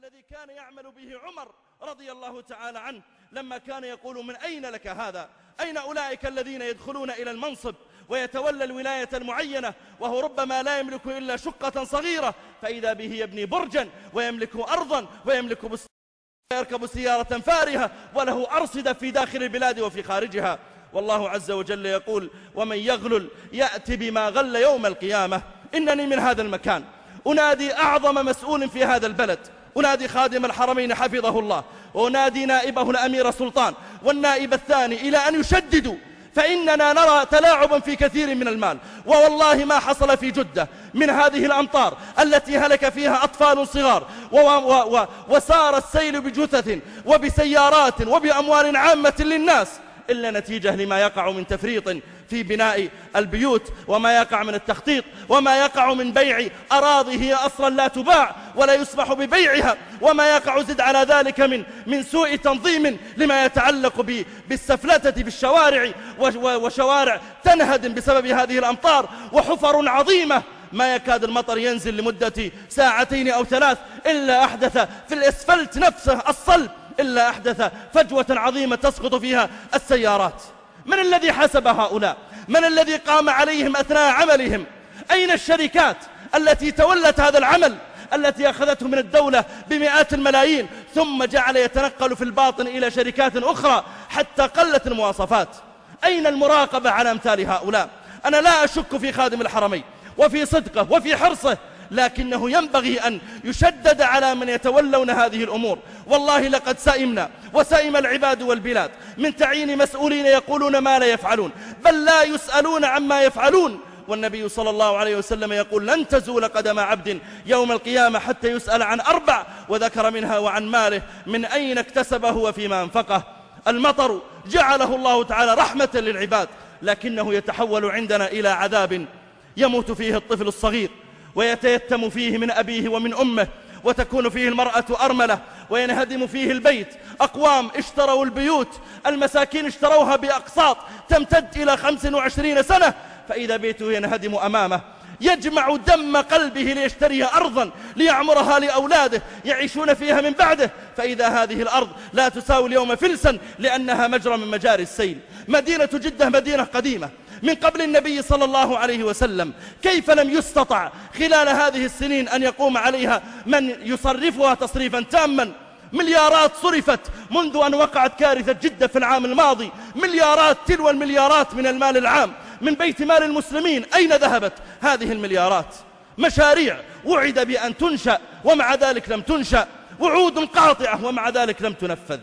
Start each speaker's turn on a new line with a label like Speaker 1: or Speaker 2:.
Speaker 1: الذي كان يعمل به عمر رضي الله تعالى عنه لما كان يقول: من أين لك هذا؟ أين أولئك الذين يدخلون إلى المنصب ويتولى الولاية المعينة وهو ربما لا يملك إلا شقة صغيرة، فإذا به يبني برجا ويملك أرضا ويركب سيارة فارهة وله أرصدة في داخل البلاد وفي خارجها. والله عز وجل يقول: ومن يغلل يأتي بما غل يوم القيامة. إنني من هذا المكان أنادي أعظم مسؤول في هذا البلد، أنادي خادم الحرمين حفظه الله، وأنادي نائبه الأمير سلطان والنائب الثاني إلى أن يشددوا، فإننا نرى تلاعبا في كثير من المال. ووالله ما حصل في جدة من هذه الأمطار التي هلك فيها أطفال صغار وسار السيل بجثث وبسيارات وبأموال عامة للناس إلا نتيجة لما يقع من تفريط في بناء البيوت، وما يقع من التخطيط، وما يقع من بيع أراضي هي أصلا لا تباع ولا يسمح ببيعها، وما يقع زد على ذلك من سوء تنظيم لما يتعلق بالسفلتة بالشوارع، وشوارع تنهدم بسبب هذه الأمطار، وحفر عظيمة ما يكاد المطر ينزل لمدة ساعتين أو 3 إلا أحدث في الإسفلت نفسه الصلب، إلا أحدث فجوة عظيمة تسقط فيها السيارات. من الذي حسب هؤلاء؟ من الذي قام عليهم أثناء عملهم؟ أين الشركات التي تولت هذا العمل، التي أخذته من الدولة بمئات الملايين ثم جعل يتنقل في الباطن إلى شركات أخرى حتى قلت المواصفات؟ أين المراقبة على أمثال هؤلاء؟ أنا لا أشك في خادم الحرمين وفي صدقه وفي حرصه، لكنه ينبغي أن يشدد على من يتولون هذه الأمور. والله لقد سئمنا وسئم العباد والبلاد من تعيين مسؤولين يقولون ما لا يفعلون، بل لا يسألون عما يفعلون. والنبي صلى الله عليه وسلم يقول: لن تزول قدم عبد يوم القيامة حتى يسأل عن 4، وذكر منها وعن ماله من أين اكتسبه وفيما أنفقه. المطر جعله الله تعالى رحمة للعباد، لكنه يتحول عندنا إلى عذاب يموت فيه الطفل الصغير ويتيتم فيه من أبيه ومن أمه، وتكون فيه المرأة أرملة، وينهدم فيه البيت. أقوام اشتروا البيوت، المساكين اشتروها بأقساط تمتد إلى 25 سنة، فإذا بيته ينهدم أمامه يجمع دم قلبه ليشتري أرضا ليعمرها لأولاده يعيشون فيها من بعده، فإذا هذه الأرض لا تساوي اليوم فلسا لأنها مجرى من مجاري السيل. مدينة جدة مدينة قديمة من قبل النبي صلى الله عليه وسلم، كيف لم يستطع خلال هذه السنين أن يقوم عليها من يصرفها تصريفا تاما؟ مليارات صرفت منذ أن وقعت كارثة جدة في العام الماضي، مليارات تلو المليارات من المال العام من بيت مال المسلمين. أين ذهبت هذه المليارات؟ مشاريع وعد بأن تنشأ ومع ذلك لم تنشأ، وعود قاطعة ومع ذلك لم تنفذ.